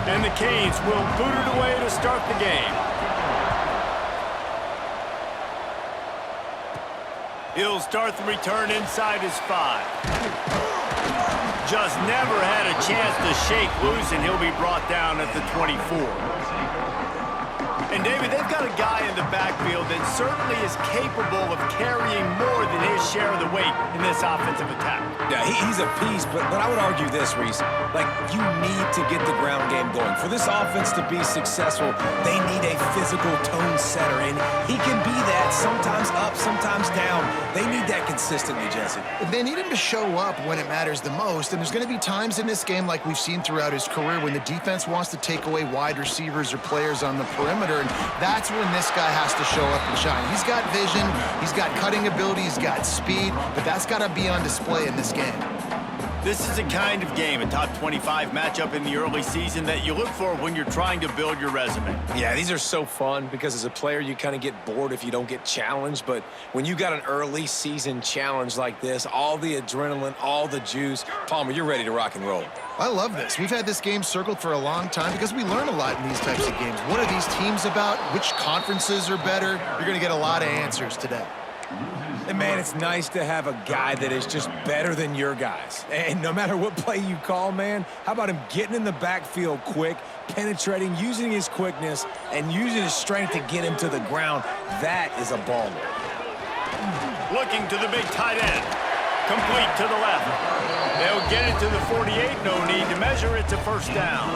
And the Canes will boot it away to start the game. He'll start the return inside his 5. Just never had a chance to shake loose, and he'll be brought down at the 24. And, David, they've got a guy in the backfield that certainly is capable of carrying more than his share of the weight in this offensive attack. Yeah, he's a piece, but I would argue this, Reese. Like, you need to get the ground game going. For this offense to be successful, they need a physical tone setter, and he can be that, sometimes up, sometimes down. They need that consistently, Jesse. They need him to show up when it matters the most, and there's going to be times in this game like we've seen throughout his career when the defense wants to take away wide receivers or players on the perimeter, and that's when this guy has to show up and shine. He's got vision, he's got cutting ability, he's got speed, but that's got to be on display in this game. This is a kind of game, a top 25 matchup in the early season that you look for when you're trying to build your resume. Yeah, these are so fun because as a player, you kind of get bored if you don't get challenged. But when you got an early season challenge like this, all the adrenaline, all the juice, Palmer, you're ready to rock and roll. I love this. We've had this game circled for a long time because we learn a lot in these types of games. What are these teams about? Which conferences are better? You're going to get a lot of answers today. And, man, it's nice to have a guy that is just better than your guys. And no matter what play you call, man, how about him getting in the backfield quick, penetrating, using his quickness, and using his strength to get him to the ground? That is a baller. Looking to the big tight end. Complete to the left. They'll get it to the 48. No need to measure. It's a first down.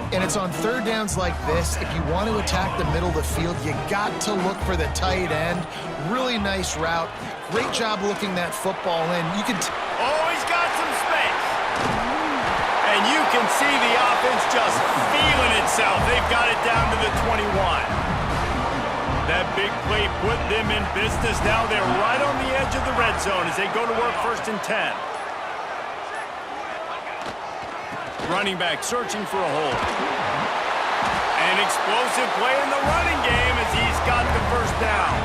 And it's on third downs like this. If you want to attack the middle of the field, you got to look for the tight end. Really nice route. Great job looking that football in. You can oh, he's got some space. And you can see the offense just feeling itself. They've got it down to the 21. That big play put them in business. Now they're right on the edge of the red zone as they go to work 1st and 10. Running back searching for a hole. An explosive play in the running game as he's got the first down.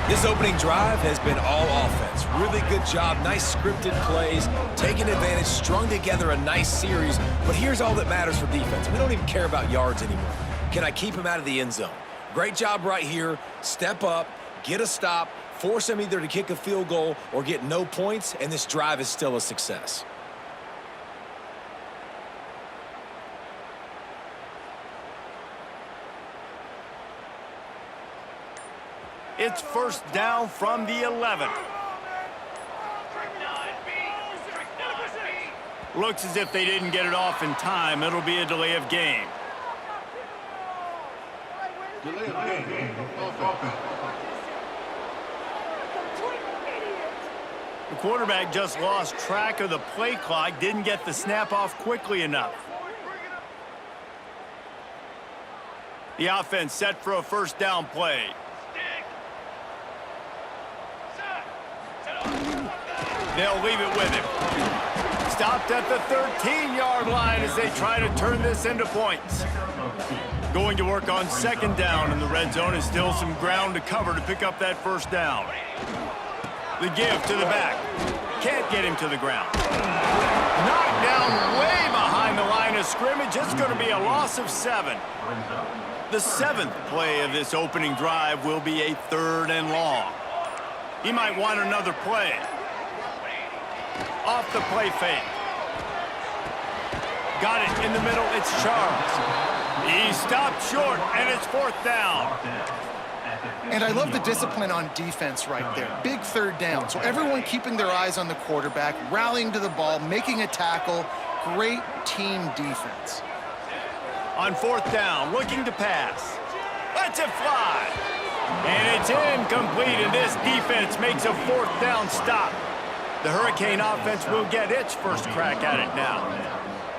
This opening drive has been all offense. Really good job, nice scripted plays, taking advantage, strung together a nice series. But here's all that matters for defense. We don't even care about yards anymore. Can I keep him out of the end zone? Great job right here. Step up, get a stop, force him either to kick a field goal or get no points, and this drive is still a success. It's first down from the 11. Looks as if they didn't get it off in time. It'll be a delay of game. The quarterback just lost track of the play clock, didn't get the snap off quickly enough. The offense set for a first down play. They'll leave it with him. Stopped at the 13-yard line as they try to turn this into points. Going to work on 2nd down in the red zone is still some ground to cover to pick up that first down. The give to the back. Can't get him to the ground. Knocked down way behind the line of scrimmage. It's going to be a loss of 7. The 7th play of this opening drive will be a 3rd and long. He might want another play. Off the play fake. Got it in the middle. It's Charles. He stopped short, and it's 4th down. And I love the discipline on defense right there. Big 3rd down. So everyone keeping their eyes on the quarterback, rallying to the ball, making a tackle. Great team defense. On 4th down, looking to pass. Lets it fly. And it's incomplete, and this defense makes a 4th down stop. The Hurricane offense will get its first crack at it now.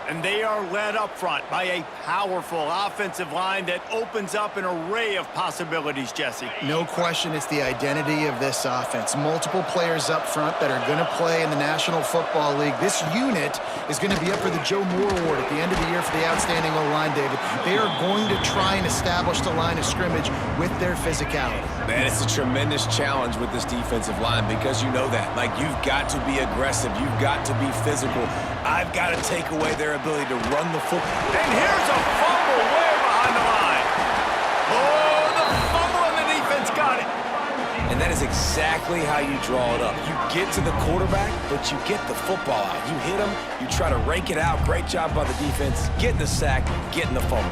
And they are led up front by a powerful offensive line that opens up an array of possibilities, Jesse. No question it's the identity of this offense. Multiple players up front that are going to play in the National Football League. This unit is going to be up for the Joe Moore Award at the end of the year for the outstanding O-line, David. They are going to try and establish the line of scrimmage with their physicality. Man, it's a tremendous challenge with this defensive line because you know that. Like, you've got to be aggressive. You've got to be physical. I've got to take away their ability to run the football. And here's a fumble way behind the line. Oh, the fumble, and the defense got it. And that is exactly how you draw it up. You get to the quarterback, but you get the football out. You hit him, you try to rake it out. Great job by the defense, getting the sack, getting the fumble.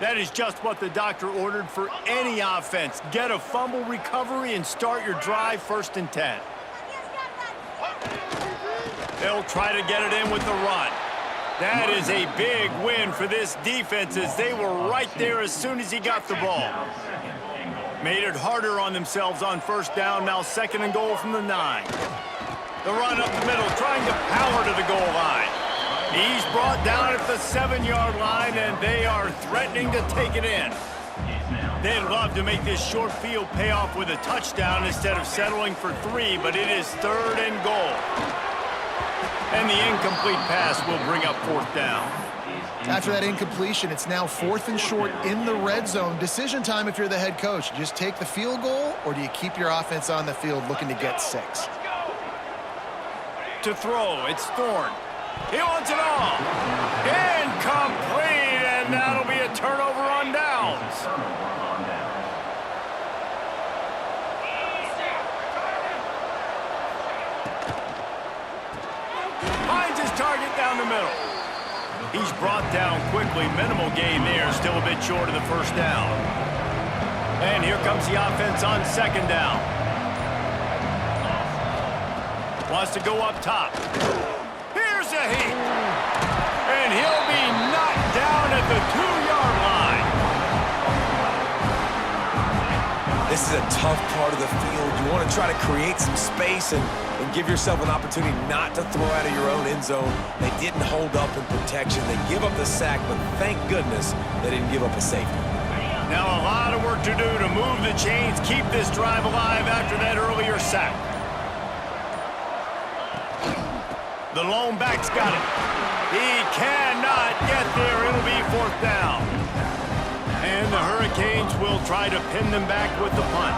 That is just what the doctor ordered for any offense. Get a fumble recovery and start your drive 1st and 10. They'll try to get it in with the run. That is a big win for this defense as they were right there as soon as he got the ball. Made it harder on themselves on 1st down, now 2nd and goal from the 9. The run up the middle, trying to power to the goal line. He's brought down at the 7-yard line, and they are threatening to take it in. They'd love to make this short field pay off with a touchdown instead of settling for 3, but it is 3rd and goal. And the incomplete pass will bring up 4th down. After that incompletion, it's now 4th and short in the red zone. Decision time if you're the head coach. You just take the field goal, or do you keep your offense on the field looking to get 6? To throw, it's Thorne. He wants it all. Incomplete, and that'll be a turnover on downs. Finds his target down the middle. He's brought down quickly. Minimal gain there, still a bit short of the 1st down. And here comes the offense on 2nd down. Wants to go up top. Here's a heap. And he'll be knocked down at the 2-yard line. This is a tough part of the field. You want to try to create some space and give yourself an opportunity not to throw out of your own end zone. They didn't hold up in protection. They give up the sack, but thank goodness they didn't give up a safety. Now a lot of work to do to move the chains, keep this drive alive after that earlier sack. The lone back's got it. He cannot get there. It'll be 4th down. And the Hurricanes will try to pin them back with the punt.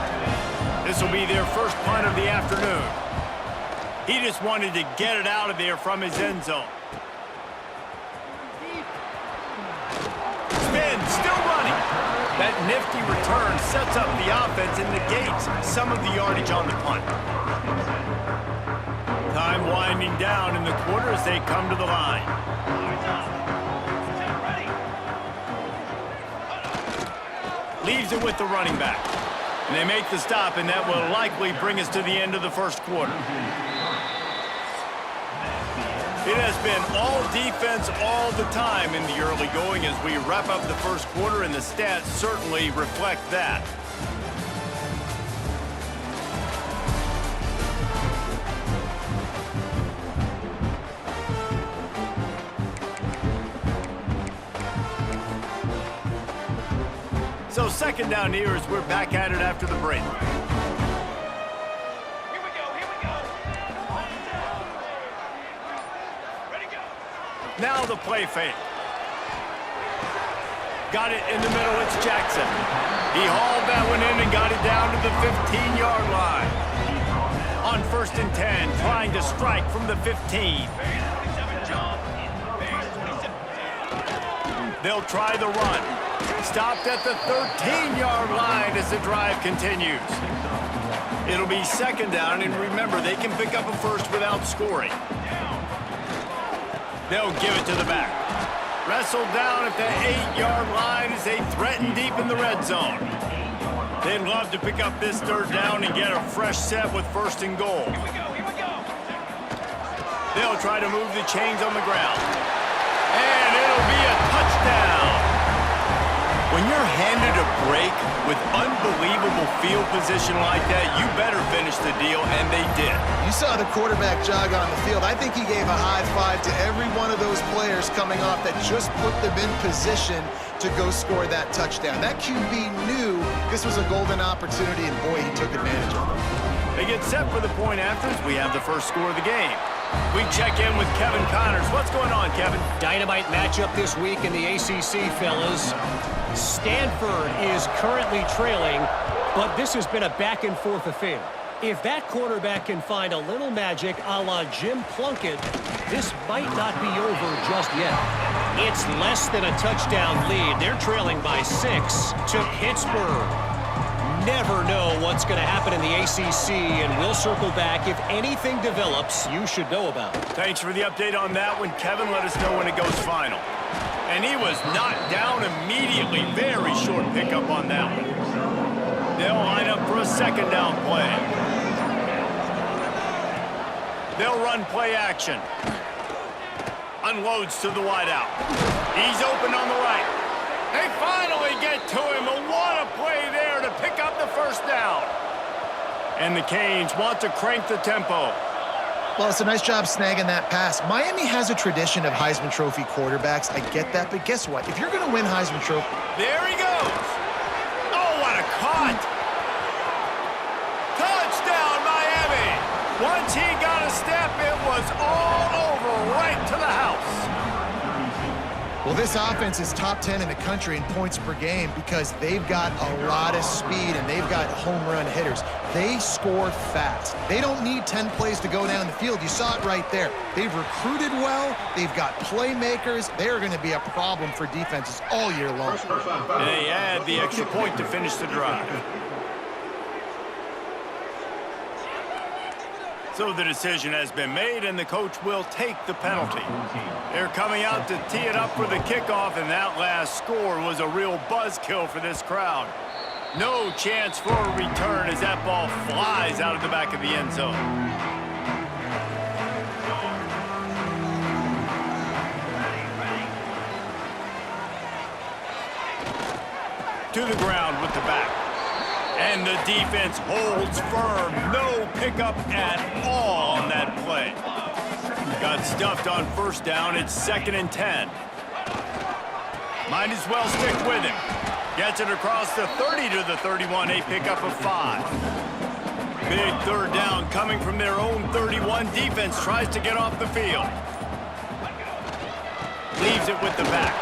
This will be their first punt of the afternoon. He just wanted to get it out of there from his end zone. Spin, still running. That nifty return sets up the offense and negates some of the yardage on the punt. Time winding down in the quarter as they come to the line. Leaves it with the running back. And they make the stop, and that will likely bring us to the end of the 1st quarter. It has been all defense all the time in the early going as we wrap up the 1st quarter, and the stats certainly reflect that. So 2nd down here as we're back at it after the break. Now the play fake. Got it in the middle, it's Jackson. He hauled that one in and got it down to the 15-yard line. On 1st and 10, trying to strike from the 15. They'll try the run. Stopped at the 13-yard line as the drive continues. It'll be 2nd down, and remember, they can pick up a 1st without scoring. They'll give it to the back. Wrestled down at the 8-yard line as they threaten deep in the red zone. They'd love to pick up this 3rd down and get a fresh set with 1st and goal. They'll try to move the chains on the ground. And it'll be a touchdown. When you're handed a break with unbelievable field position like that, you better finish the deal, and they did. You saw the quarterback jog on the field. I think he gave a high five to every one of those players coming off that just put them in position to go score that touchdown. That QB knew this was a golden opportunity, and boy, he took advantage of it. They get set for the point after as we have the first score of the game. We check in with Kevin Connors. What's going on, Kevin? Dynamite matchup this week in the ACC, fellas. Stanford is currently trailing, but this has been a back-and-forth affair. If that quarterback can find a little magic a la Jim Plunkett, this might not be over just yet. It's less than a touchdown lead. They're trailing by 6 to Pittsburgh. Never know what's going to happen in the ACC, and we'll circle back if anything develops you should know about. Thanks for the update on that one, Kevin. Let us know when it goes final. And he was knocked down immediately. Very short pickup on that one. They'll line up for a second down play. They'll run play action. Unloads to the wideout. He's open on the right. They finally get to him. What a play there to pick up the first down. And the Canes want to crank the tempo. Well, it's a nice job snagging that pass. Miami has a tradition of Heisman Trophy quarterbacks. I get that, but guess what? If you're going to win Heisman Trophy... There he goes. Oh, what a caught. Touchdown, Miami. Once he got a step, it was all over right to the house. Well, this offense is top 10 in the country in points per game because they've got a lot of speed and they've got home run hitters. They score fast. They don't need 10 plays to go down the field. You saw it right there. They've recruited well. They've got playmakers. They're going to be a problem for defenses all year long. And they add the extra point to finish the drive. So the decision has been made, and the coach will take the penalty. They're coming out to tee it up for the kickoff, and that last score was a real buzzkill for this crowd. No chance for a return as that ball flies out of the back of the end zone. To the ground with the back. And the defense holds firm. No pickup at all on that play. Got stuffed on first down. It's 2nd and 10. Might as well stick with him. Gets it across the 30 to the 31. A pickup of 5. Big third down coming from their own 31. Defense tries to get off the field. Leaves it with the back.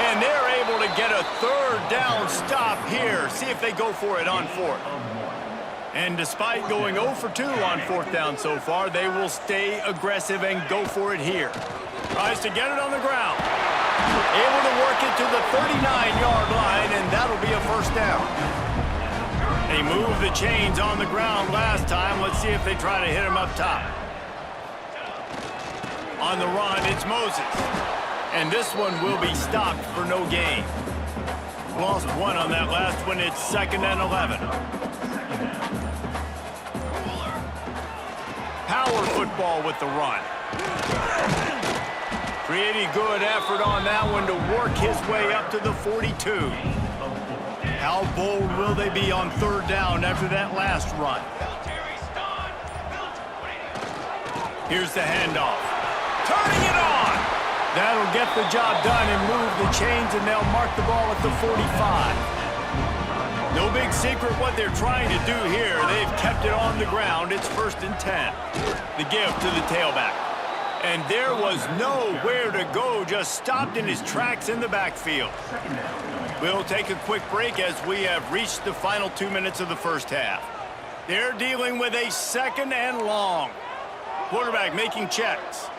And they're able to get a third down stop here. See if they go for it on 4th. And despite going 0 for 2 on 4th down so far, they will stay aggressive and go for it here. Tries to get it on the ground. Able to work it to the 39-yard line, and that'll be a first down. They moved the chains on the ground last time. Let's see if they try to hit him up top. On the run, it's Moses. And this one will be stopped for no gain. Lost 1 on that last one. It's 2nd and 11. Power football with the run. Pretty good effort on that one to work his way up to the 42. How bold will they be on 3rd down after that last run? Here's the handoff. Turning it on. That'll get the job done and move the chains, and they'll mark the ball at the 45. No big secret what they're trying to do here. They've kept it on the ground. It's 1st and 10. The give to the tailback. And there was nowhere to go, just stopped in his tracks in the backfield. We'll take a quick break as we have reached the final 2 minutes of the first half. They're dealing with a 2nd and long. Quarterback making checks.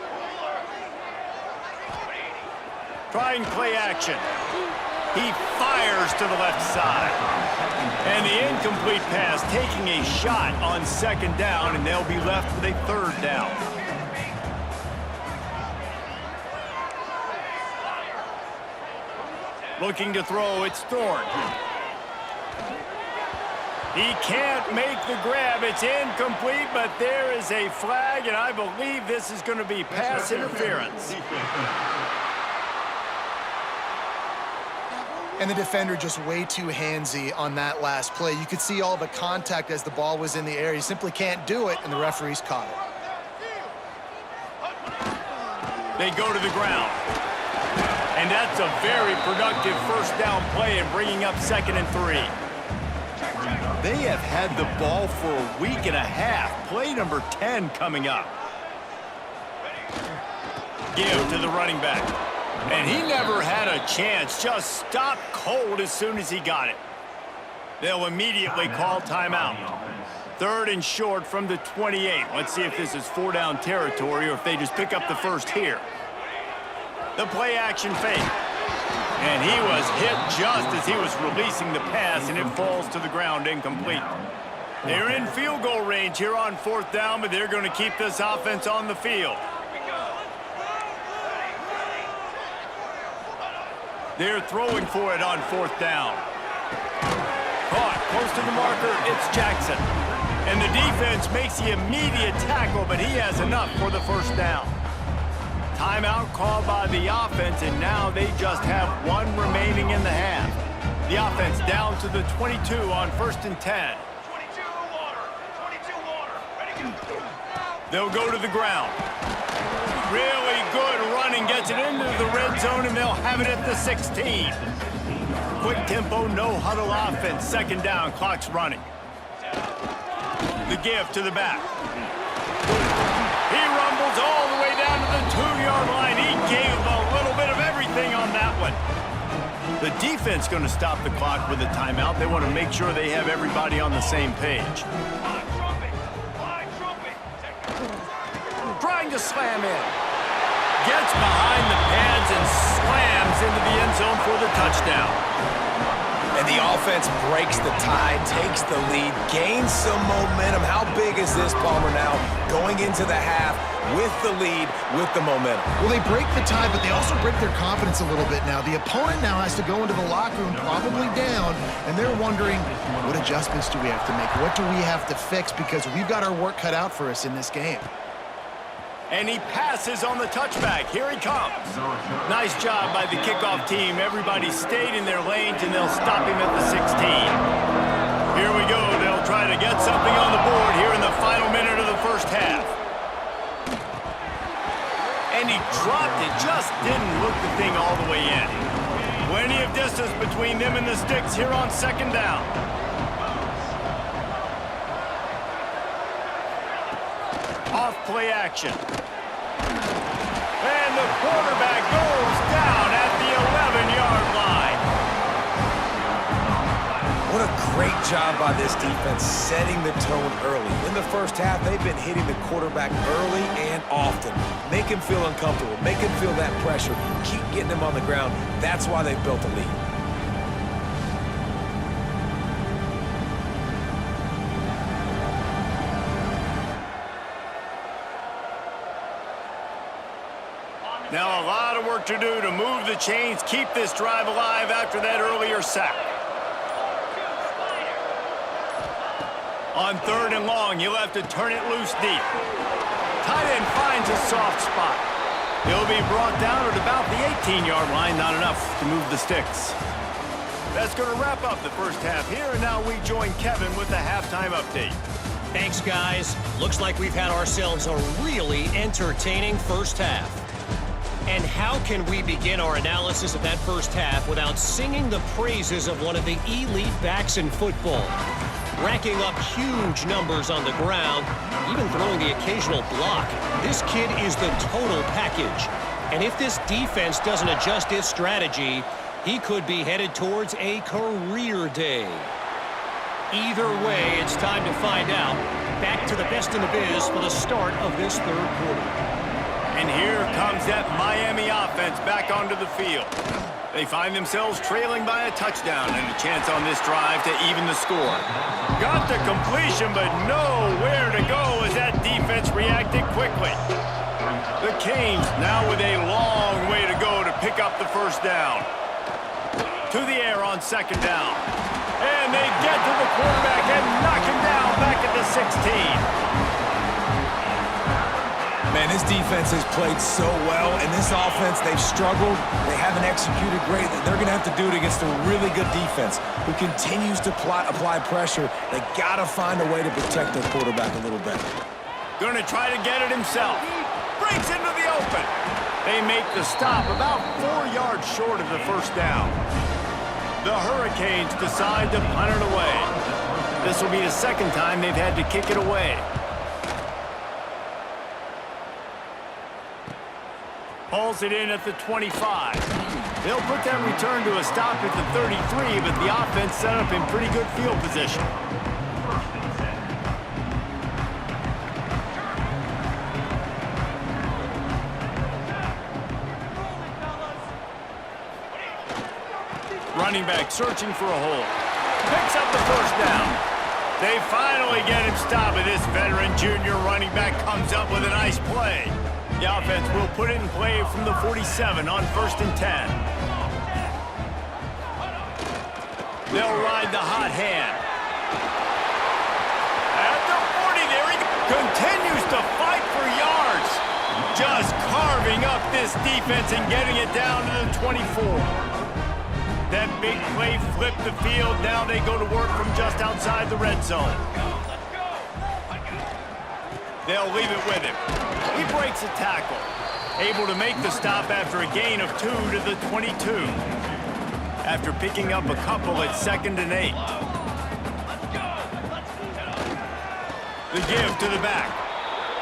Trying play action. He fires to the left side. And the incomplete pass taking a shot on 2nd down, and they'll be left with a 3rd down. Looking to throw, it's Thorne. He can't make the grab. It's incomplete, but there is a flag, and I believe this is going to be pass interference. And the defender just way too handsy on that last play. You could see all the contact as the ball was in the air. He simply can't do it, and the referees caught it. They go to the ground. And that's a very productive first down play and bringing up 2nd and 3. They have had the ball for a week and a half. Play number 10 coming up. Give to the running back. And he never had a chance. Just stopped cold as soon as he got it. They'll immediately call timeout. 3rd and short from the 28. Let's see if this is 4-down territory or if they just pick up the first here. The play action fake. And he was hit just as he was releasing the pass, and it falls to the ground incomplete. They're in field goal range here on 4th down, but they're going to keep this offense on the field. They're throwing for it on 4th down. Caught close to the marker, it's Jackson. And the defense makes the immediate tackle, but he has enough for the 1st down. Timeout called by the offense, and now they just have 1 remaining in the half. The offense down to the 22 on 1st and 10. They'll go to the ground. Really good running, gets it into the red zone, and they'll have it at the 16. Quick tempo, no huddle offense. 2nd down, clock's running. The give to the back. He rumbles all the way down to the 2-yard line. He gave a little bit of everything on that one. The defense going to stop the clock with a timeout. They want to make sure they have everybody on the same page. Trying to slam in. Gets behind the pads and slams into the end zone for the touchdown. And the offense breaks the tie, takes the lead, gains some momentum. How big is this, Palmer, now going into the half with the lead, with the momentum? Well, they break the tie, but they also break their confidence a little bit now. The opponent now has to go into the locker room probably down, and they're wondering, what adjustments do we have to make? What do we have to fix? Because we've got our work cut out for us in this game. And he passes on the touchback. Here he comes. Nice job by the kickoff team. Everybody stayed in their lanes, and they'll stop him at the 16. Here we go. They'll try to get something on the board here in the final minute of the 1st half. And he dropped it. Just didn't look the thing all the way in. Plenty of distance between them and the sticks here on 2nd down. Off play action. And the quarterback goes down at the 11-yard line. What a great job by this defense setting the tone early. In the 1st half, they've been hitting the quarterback early and often. Make him feel uncomfortable. Make him feel that pressure. Keep getting him on the ground. That's why they've built a lead. Now a lot of work to do to move the chains, keep this drive alive after that earlier sack. On 3rd and long, you'll have to turn it loose deep. Tight end finds a soft spot. He'll be brought down at about the 18-yard line, not enough to move the sticks. That's going to wrap up the 1st half here, and now we join Kevin with the halftime update. Thanks, guys. Looks like we've had ourselves a really entertaining 1st half. And how can we begin our analysis of that 1st half without singing the praises of one of the elite backs in football? Racking up huge numbers on the ground, even throwing the occasional block. This kid is the total package. And if this defense doesn't adjust its strategy, he could be headed towards a career day. Either way, it's time to find out. Back to the best in the biz for the start of this 3rd quarter. And here comes that Miami offense back onto the field. They find themselves trailing by a touchdown and a chance on this drive to even the score. Got the completion, but nowhere to go as that defense reacted quickly. The Canes now with a long way to go to pick up the 1st down. To the air on 2nd down. And they get to the quarterback and knock him down back at the 16. Man, this defense has played so well, and this offense, they've struggled. They haven't executed great. They're going to have to do it against a really good defense who continues to apply pressure. They got to find a way to protect their quarterback a little better. Going to try to get it himself. Breaks into the open. They make the stop about 4 yards short of the 1st down. The Hurricanes decide to punt it away. This will be the 2nd time they've had to kick it away. Hauls it in at the 25. They'll put that return to a stop at the 33, but the offense set up in pretty good field position. Running back searching for a hole. Picks up the first down. They finally get him stopped, and this veteran junior running back comes up with a nice play. The offense will put it in play from the 47 on 1st and 10. They'll ride the hot hand. At the 40, there he continues to fight for yards. Just carving up this defense and getting it down to the 24. That big play flipped the field. Now they go to work from just outside the red zone. They'll leave it with him. He breaks a tackle. Able to make the stop after a gain of 2 to the 22. After picking up a couple at 2nd and 8. The give to the back.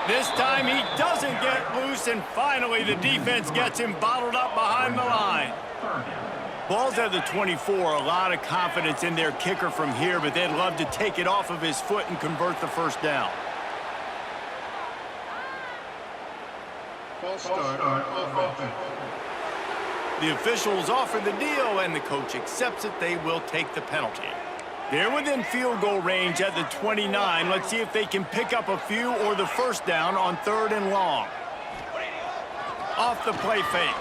This time he doesn't get loose, and finally the defense gets him bottled up behind the line. Ball's at the 24, a lot of confidence in their kicker from here, but they'd love to take it off of his foot and convert the first down. False start offense. The officials offer the deal, and the coach accepts it. They will take the penalty. They're within field goal range at the 29. Let's see if they can pick up a few or the first down on 3rd and long. Off the play fake.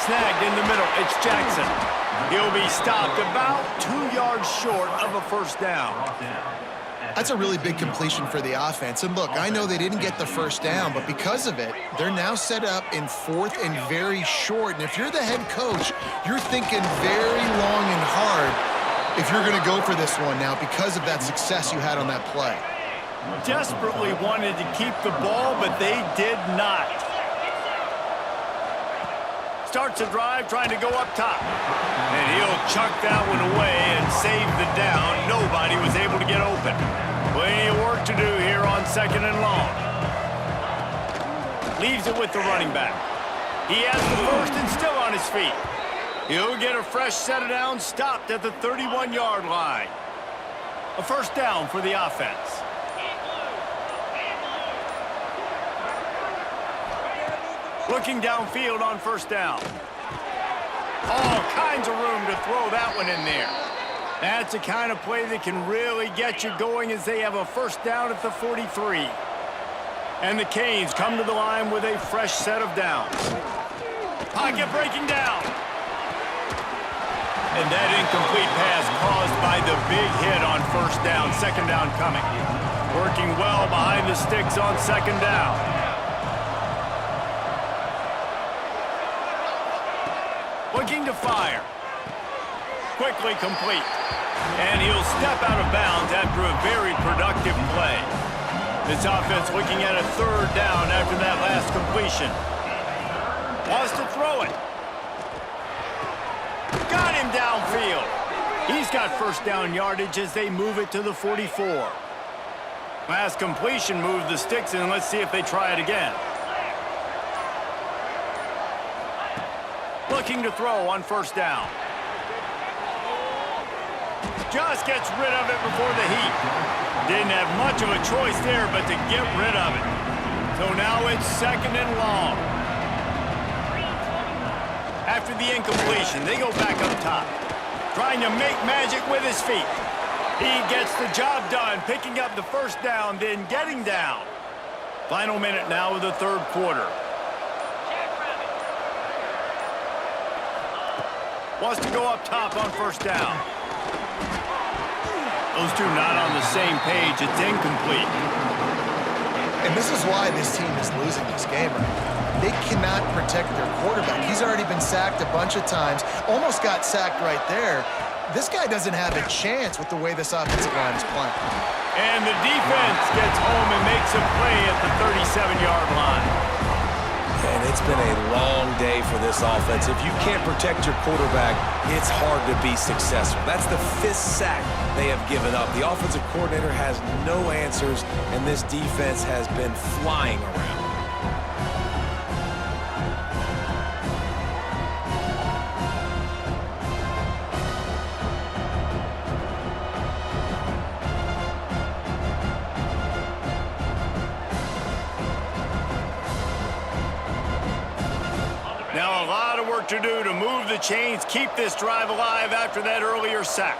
Snagged in the middle. It's Jackson. He'll be stopped about 2 yards short of a first down. That's a really big completion for the offense. And look, I know they didn't get the first down, but because of it, they're now set up in 4th and very short. And if you're the head coach, you're thinking very long and hard if you're going to go for this one now because of that success you had on that play. Desperately wanted to keep the ball, but they did not. Starts a drive trying to go up top. And he'll chuck that one away and save the down. Nobody was able to get open. Plenty of work to do here on 2nd and long. Leaves it with the running back. He has the first and still on his feet. He'll get a fresh set of downs, stopped at the 31-yard line. A first down for the offense. Looking downfield on first down. All kinds of room to throw that one in there. That's the kind of play that can really get you going as they have a first down at the 43. And the Canes come to the line with a fresh set of downs. Pocket breaking down. And that incomplete pass caused by the big hit on first down. 2nd down coming. Working well behind the sticks on 2nd down. Looking to fire. Quickly complete. And he'll step out of bounds after a very productive play. This offense looking at a 3rd down after that last completion. Wants to throw it. Got him downfield. He's got first down yardage as they move it to the 44. Last completion moved the sticks, and let's see if they try it again. Looking to throw on first down. Just gets rid of it before the heat. Didn't have much of a choice there but to get rid of it. So now it's 2nd and long. After the incompletion, they go back up top. Trying to make magic with his feet. He gets the job done, picking up the first down, then getting down. Final minute now of the 3rd quarter. Wants to go up top on first down. Those two not on the same page. It's incomplete. And this is why this team is losing this game right now. They cannot protect their quarterback. He's already been sacked a bunch of times. Almost got sacked right there. This guy doesn't have a chance with the way this offensive line is playing. And the defense gets home and makes a play at the 37-yard line. And it's been a long day for this offense. If you can't protect your quarterback, it's hard to be successful. That's the 5th sack they have given up. The offensive coordinator has no answers, and this defense has been flying around. Now a lot of work to do to move the chains, keep this drive alive after that earlier sack.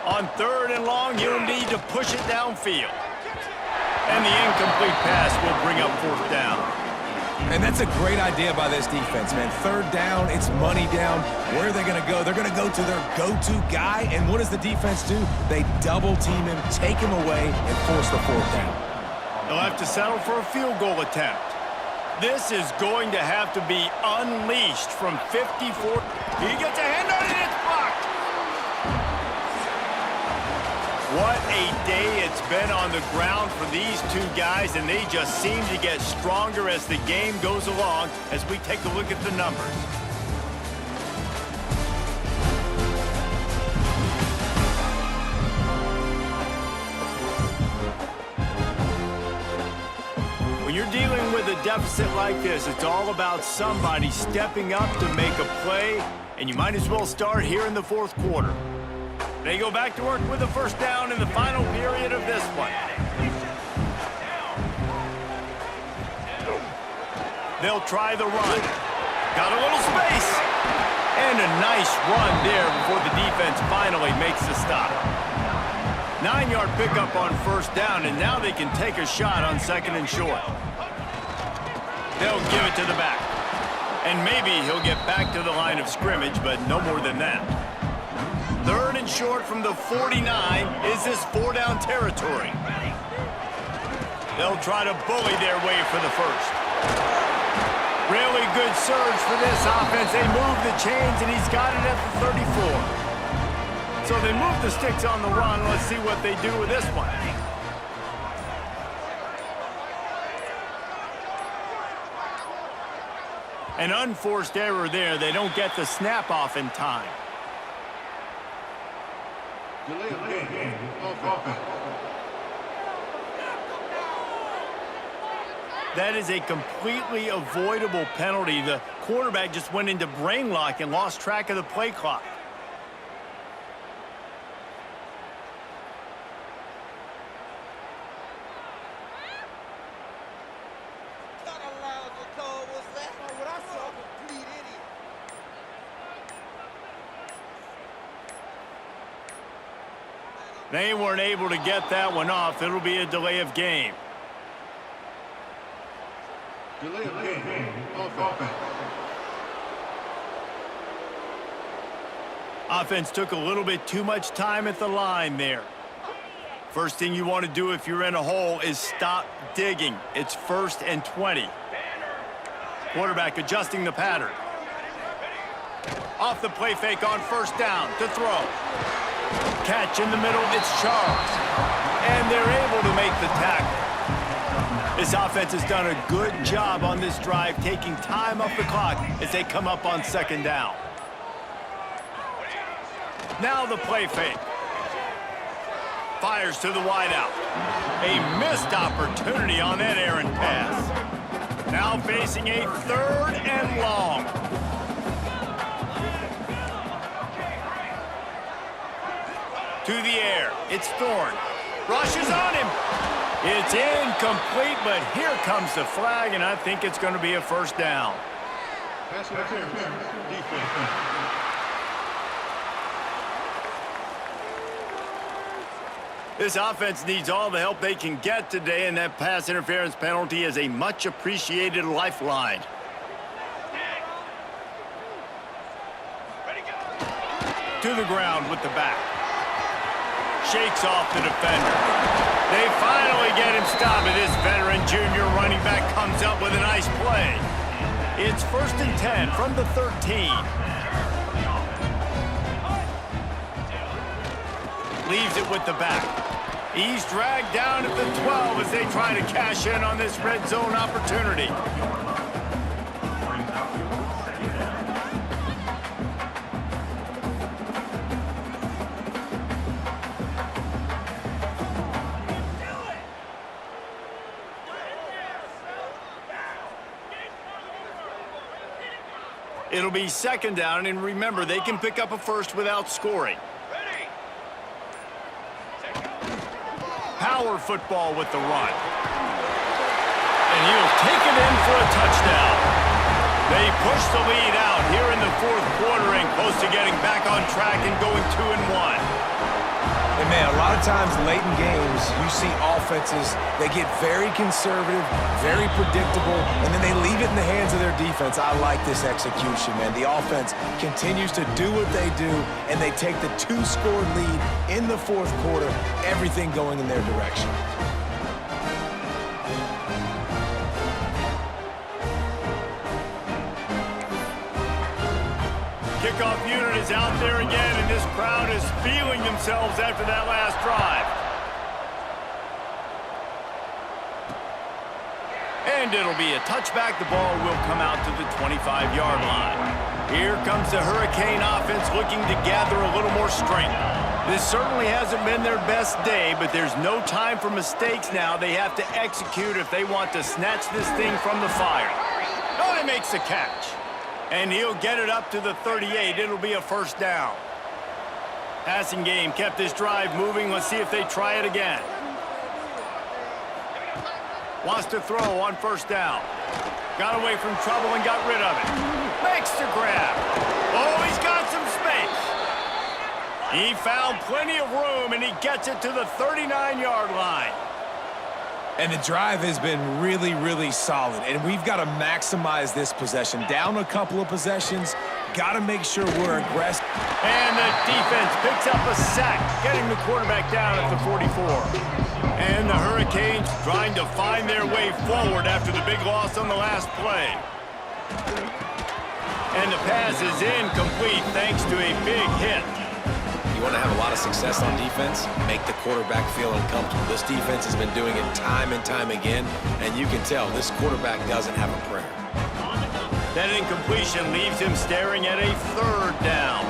On 3rd and long, you'll need to push it downfield. And the incomplete pass will bring up 4th down. And that's a great idea by this defense, man. 3rd down, it's money down. Where are they going to go? They're going to go to their go-to guy. And what does the defense do? They double-team him, take him away, and force the 4th down. They'll have to settle for a field goal attempt. This is going to have to be unleashed from 54. He gets a hand on it, it's blocked. What a day it's been on the ground for these two guys, and they just seem to get stronger as the game goes along as we take a look at the numbers. When you're dealing with a deficit like this, it's all about somebody stepping up to make a play, and you might as well start here in the 4th quarter. They go back to work with a 1st down in the final period of this one. They'll try the run. Got a little space. And a nice run there before the defense finally makes the stop. 9-yard pickup on 1st down, and now they can take a shot on 2nd and short. They'll give it to the back. And maybe he'll get back to the line of scrimmage, but no more than that. 3rd and short from the 49. Is this 4-down territory? They'll try to bully their way for the 1st. Really good surge for this offense. They move the chains, and he's got it at the 34. So they move the sticks on the run. Let's see what they do with this one. An unforced error there. They don't get the snap off in time. Delay of game. Offense. That is a completely avoidable penalty. The quarterback just went into brain lock and lost track of the play clock. They weren't able to get that one off. It'll be a delay of game. Delay of game. Offense. Offense took a little bit too much time at the line there. First thing you want to do if you're in a hole is stop digging. It's 1st and 20. Quarterback adjusting the pattern. Off the play fake on 1st down to throw. Catch in the middle, it's Charles. And they're able to make the tackle. This offense has done a good job on this drive, taking time off the clock as they come up on 2nd down. Now the play fake. Fires to the wideout. A missed opportunity on that errant pass. Now facing a 3rd and long. To the air. It's Thorne. Rushes on him. It's incomplete, but here comes the flag, and I think it's going to be a 1st down. Pass interference. Defense. This offense needs all the help they can get today, and that pass interference penalty is a much-appreciated lifeline. To the ground with the back. Shakes off the defender. They finally get him stopped, and this veteran junior running back comes up with a nice play. It's 1st and 10 from the 13. Leaves it with the back. He's dragged down at the 12 as they try to cash in on this red zone opportunity. It'll be 2nd down, and remember, they can pick up a 1st without scoring. Power football with the run. And he'll take it for a touchdown. They push the lead out here in the fourth quarter and close to getting back on track and going 2-1. And man, a lot of times late in games, you see offenses, they get very conservative, very predictable, and then they leave it in the hands of their defense. I like this execution, man. The offense continues to do what they do, and they take the 2-score lead in the fourth quarter, everything going in their direction. Kickoff unit is out there again, and this crowd is feeling themselves after that last drive. And it'll be a touchback. The ball will come out to the 25-yard line. Here comes the Hurricane offense looking to gather a little more strength. This certainly hasn't been their best day, but there's no time for mistakes now. They have to execute if they want to snatch this thing from the fire. Oh, he makes the catch. And he'll get it up to the 38. It'll be a first down. Passing game kept this drive moving. Let's see if they try it again. Wants to throw on first down. Got away from trouble and got rid of it. Makes the grab. Oh, he's got some space. He found plenty of room, and he gets it to the 39-yard line. And the drive has been really, really solid. And we've got to maximize this possession. Down a couple of possessions, got to make sure we're aggressive. And the defense picks up a sack, getting the quarterback down at the 44. And the Hurricanes trying to find their way forward after the big loss on the last play. And the pass is incomplete thanks to a big hit. You want to have a lot of success on defense, make the quarterback feel uncomfortable. This defense has been doing it time and time again, and you can tell this quarterback doesn't have a prayer. That incompletion leaves him staring at a third down.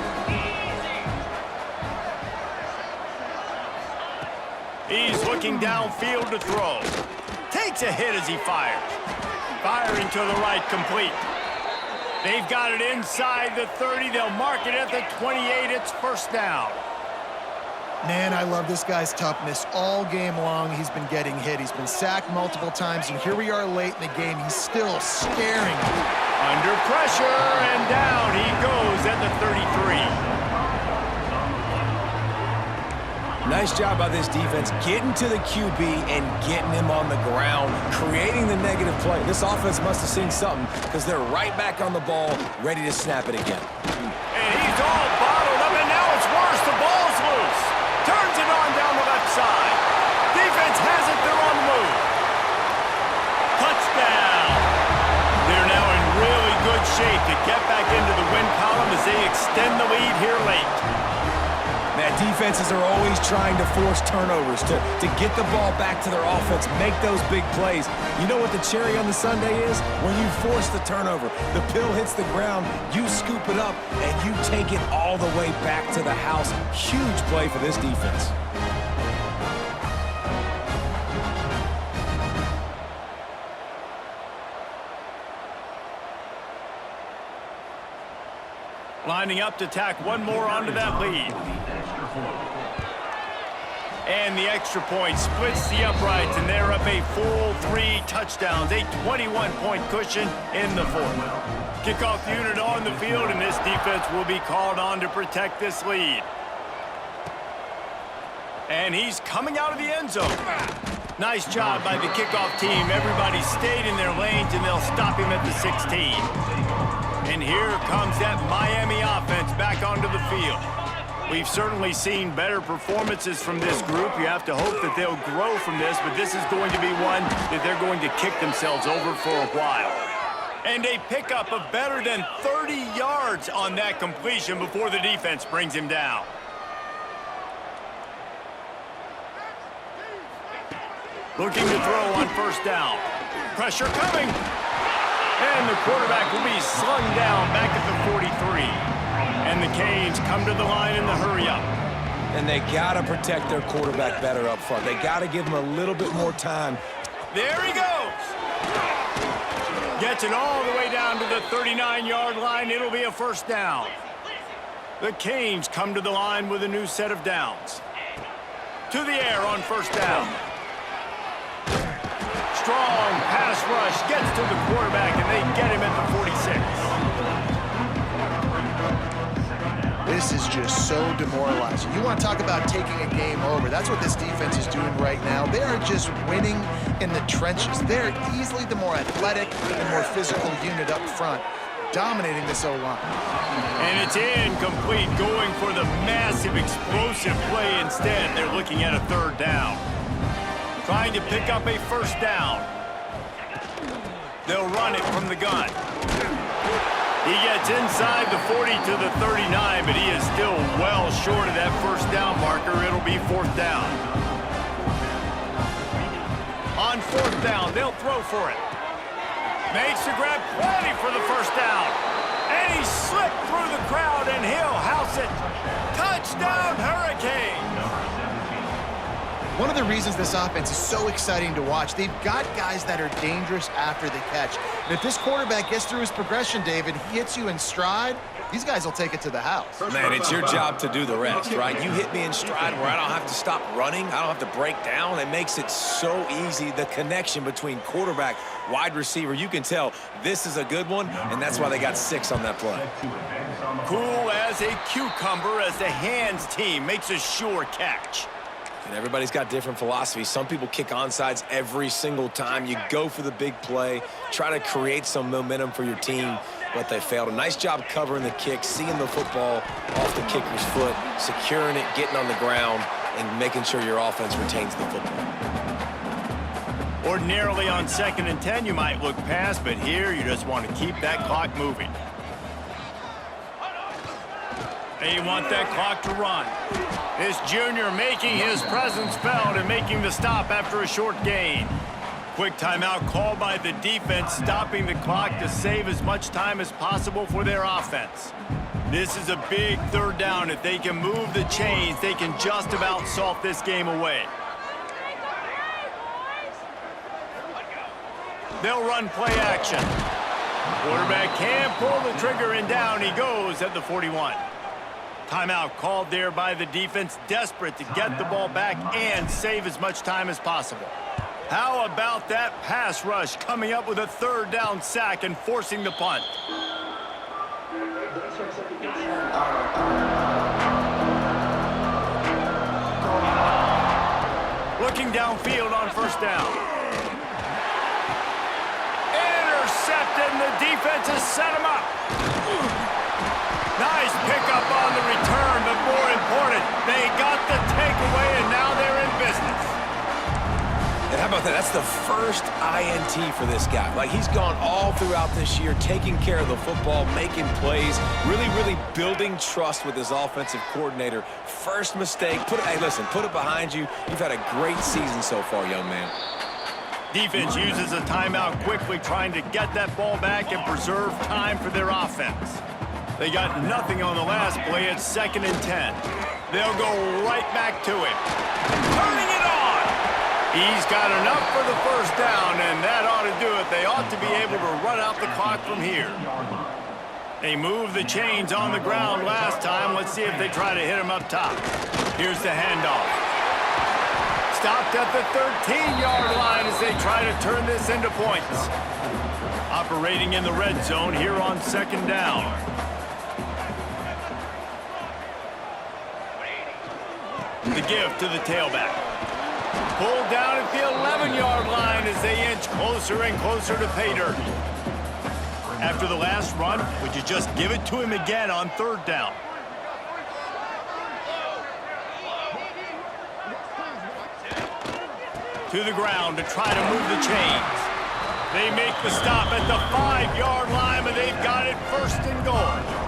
He's looking downfield to throw. Takes a hit as he fires. Firing to the right, complete. They've got it inside the 30. They'll mark it at the 28. It's first down. Man, I love this guy's toughness. All game long, he's been getting hit. He's been sacked multiple times, and here we are late in the game. He's still staring. Under pressure, and down he goes at the 33. Nice job by this defense getting to the QB and getting him on the ground, creating the negative play. This offense must have seen something because they're right back on the ball, ready to snap it again. And he's all bottled up, and now it's worse. The ball's loose. Turns it on down the left side. Defense has it. They're on the move. Touchdown. They're now in really good shape to get back into the win column as they extend the lead here late. Man, defenses are always trying to force turnovers to get the ball back to their offense, make those big plays. You know what the cherry on the sundae is? When you force the turnover, the pill hits the ground, you scoop it up, and you take it all the way back to the house. Huge play for this defense. Lining up to tack one more onto that lead. And the extra point splits the uprights, and they're up a full 3 touchdowns, a 21-point cushion in the fourth. Kickoff unit on the field, and this defense will be called on to protect this lead. And he's coming out of the end zone. Nice job by the kickoff team. Everybody stayed in their lanes, and they'll stop him at the 16. And here comes that Miami offense back onto the field. We've certainly seen better performances from this group. You have to hope that they'll grow from this, but this is going to be one that they're going to kick themselves over for a while. And a pickup of better than 30 yards on that completion before the defense brings him down. Looking to throw on first down. Pressure coming. And the quarterback will be slung down back at the 43. And the Canes come to the line in the hurry-up. And they got to protect their quarterback better up front. They got to give him a little bit more time. There he goes. Gets it all the way down to the 39-yard line. It'll be a first down. The Canes come to the line with a new set of downs. To the air on first down. Strong pass rush rush gets to the quarterback, and they get him at the 46. This is just so demoralizing. You want to talk about taking a game over. That's what this defense is doing right now. They are just winning in the trenches. They're easily the more athletic and more physical unit up front, dominating this O-line. And it's incomplete, going for the massive, explosive play instead. They're looking at a third down. Trying to pick up a first down. They'll run it from the gun. He gets inside the 40 to the 39, but he is still well short of that first down marker. It'll be fourth down. On fourth down, they'll throw for it. Makes the grab, plenty for the first down. And he slipped through the crowd, and he'll house it. Touchdown, Hurricanes! One of the reasons this offense is so exciting to watch, they've got guys that are dangerous after the catch. And if this quarterback gets through his progression, David, he hits you in stride, these guys will take it to the house. Man, it's your job to do the rest, right? You hit me in stride where I don't have to stop running. I don't have to break down. It makes it so easy, the connection between quarterback, wide receiver. You can tell this is a good one, and that's why they got 6 on that play. Cool as a cucumber as the hands team makes a sure catch. And everybody's got different philosophies. Some people kick onside every single time. You go for the big play, try to create some momentum for your team, but they failed. A nice job covering the kick, seeing the football off the kicker's foot, securing it, getting on the ground, and making sure your offense retains the football. Ordinarily on 2nd and 10, you might look past, but here you just want to keep that clock moving. They want that clock to run. This junior making his presence felt and making the stop after a short gain. Quick timeout called by the defense, stopping the clock to save as much time as possible for their offense. This is a big third down. If they can move the chains, they can just about salt this game away. They'll run play action. Quarterback can pull the trigger, and down he goes at the 41. Timeout called there by the defense, desperate to get the ball back and save as much time as possible. How about that pass rush coming up with a third down sack and forcing the punt? Looking downfield on first down. Intercepted, and the defense has set him up. Nice pickup on the return, but more important, they got the takeaway, and now they're in business. And how about that? That's the first INT for this guy. Like, he's gone all throughout this year, taking care of the football, making plays, really building trust with his offensive coordinator. First mistake, hey, listen, put it behind you. You've had a great season so far, young man. Defense uses a timeout quickly, trying to get that ball back and preserve time for their offense. They got nothing on the last play. It's 2nd and 10. They'll go right back to him. Turning it on! He's got enough for the first down, and that ought to do it. They ought to be able to run out the clock from here. They moved the chains on the ground last time. Let's see if they try to hit him up top. Here's the handoff. Stopped at the 13-yard line as they try to turn this into points. Operating in the red zone here on 2nd down. The give to the tailback. Pulled down at the 11-yard line as they inch closer and closer to pay dirt. After the last run, would you just give it to him again on 3rd down? To the ground to try to move the chains. They make the stop at the 5-yard line, but they've got it 1st and goal.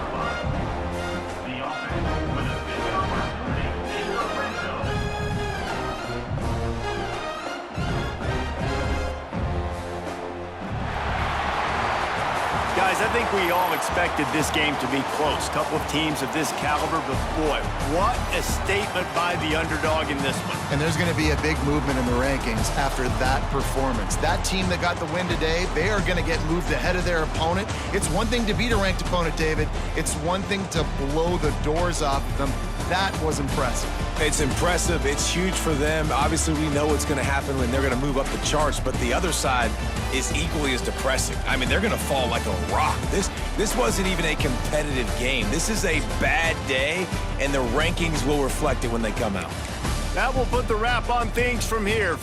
Guys, I think we all expected this game to be close. Couple of teams of this caliber, but boy, what a statement by the underdog in this one. And there's going to be a big movement in the rankings after that performance. That team that got the win today, they are going to get moved ahead of their opponent. It's one thing to beat a ranked opponent, David. It's one thing to blow the doors off of them. That was impressive. It's impressive. It's huge for them. Obviously, we know what's going to happen when they're going to move up the charts, but the other side is equally as depressing. I mean, they're going to fall like a rock. This wasn't even a competitive game. This is a bad day, and the rankings will reflect it when they come out. That will put the wrap on things from here.